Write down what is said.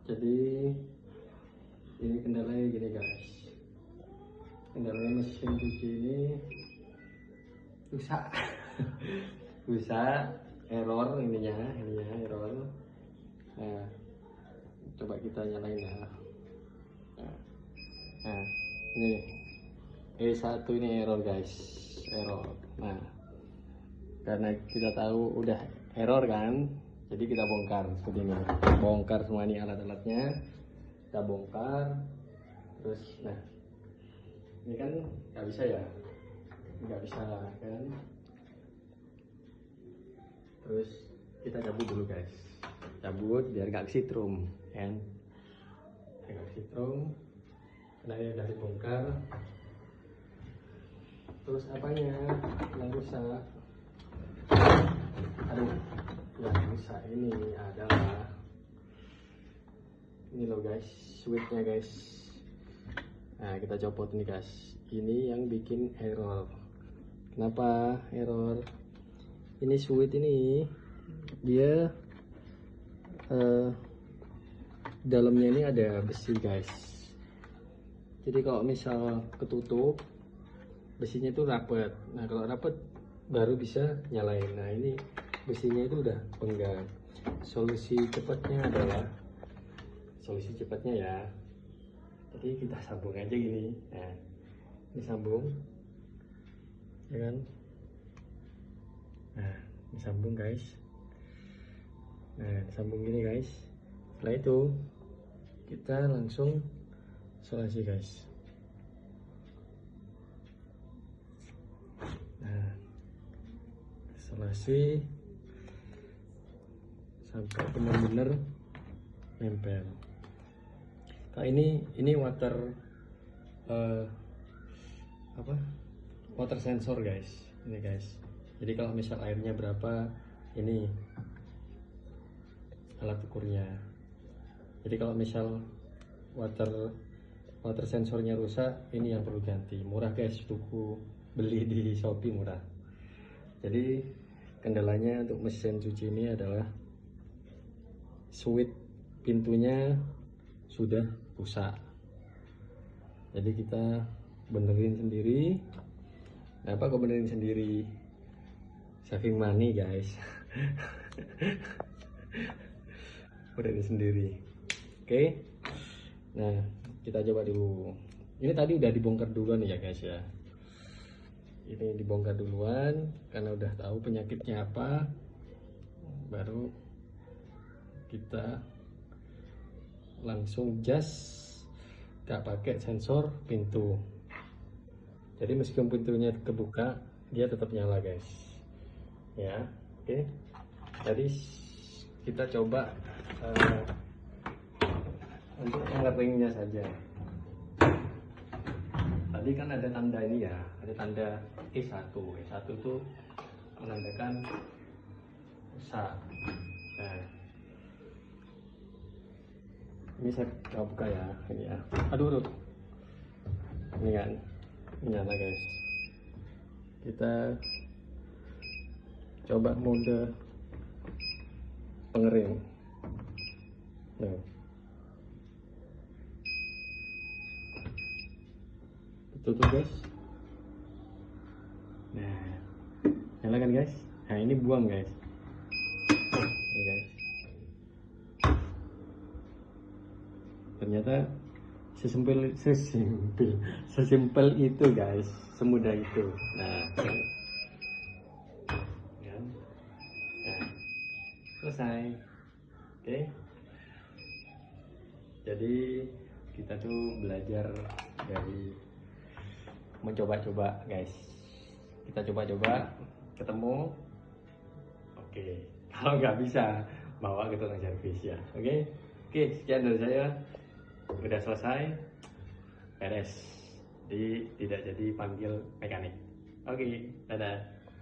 Jadi ini kendalanya gini guys, kendalanya mesin cuci ini rusak. Rusak, error ininya error. Nah, coba kita nyalain ya. Nah, ini E1 ini error guys, error. Nah, karena kita tahu udah error kan, jadi kita bongkar seperti ini. Bongkar semua ini alat-alatnya, kita bongkar. Terus, nah, ini kan nggak bisa ya, nggak bisa kan. Terus kita cabut dulu guys, cabut biar nggak kesetrum kan, nggak kesetrum. Nah, ini udah dibongkar. Terus apanya yang rusak? Aduh, yang rusak ini adalah ini loh guys, switchnya guys. Nah, kita copot nih guys, ini yang bikin error. Kenapa error? Ini switch ini dia dalamnya ini ada besi guys. Jadi kalau misal ketutup, besinya itu rapet. Nah, kalau rapet baru bisa nyalain. Nah, ini besinya itu udah penggal. Solusi cepatnya ya, jadi kita sambung aja gini. Nah, ini sambung ya kan. Nah, ini sambung guys. Nah, sambung gini guys. Setelah itu kita langsung isolasi guys. Nah, isolasi sampai benar-benar nempel. Nah, ini water water sensor guys. Ini guys. Jadi kalau misal airnya berapa, ini alat ukurnya. Jadi kalau misal water sensornya rusak, ini yang perlu ganti. Murah guys, tuku beli di Shopee murah. Jadi kendalanya untuk mesin cuci ini adalah switch pintunya sudah rusak. Jadi kita benerin sendiri. Kenapa kok benerin sendiri? Saving money guys. Benerin sendiri. Oke. Nah, kita coba dulu. Ini tadi udah dibongkar duluan ya guys ya. Ini dibongkar duluan karena udah tahu penyakitnya apa. Baru kita langsung gak pakai sensor pintu. Jadi meskipun pintunya kebuka, dia tetap nyala guys. Ya, oke. Jadi kita coba untuk ngeringnya saja. Tadi kan ada tanda ini ya, ada tanda E1. E1 itu menandakan rusak. Nah, ini saya coba buka ya, ini ya. Aduh. Ini kan, ini nyala guys. Kita coba mode pengering. Nah, tutup guys. Nah, nyala kan guys. Nah, ini buang guys. Ini guys. Ternyata sesimpel itu guys, semudah itu. Nah, selesai. Oke. Jadi kita tuh belajar dari mencoba-coba guys. Kita coba-coba, ketemu. Oke. Kalau nggak bisa, bawa ke tukang servis ya. Oke. Oke, sekian dari saya. Udah selesai, beres. Jadi tidak jadi panggil mekanik. Oke, dadah.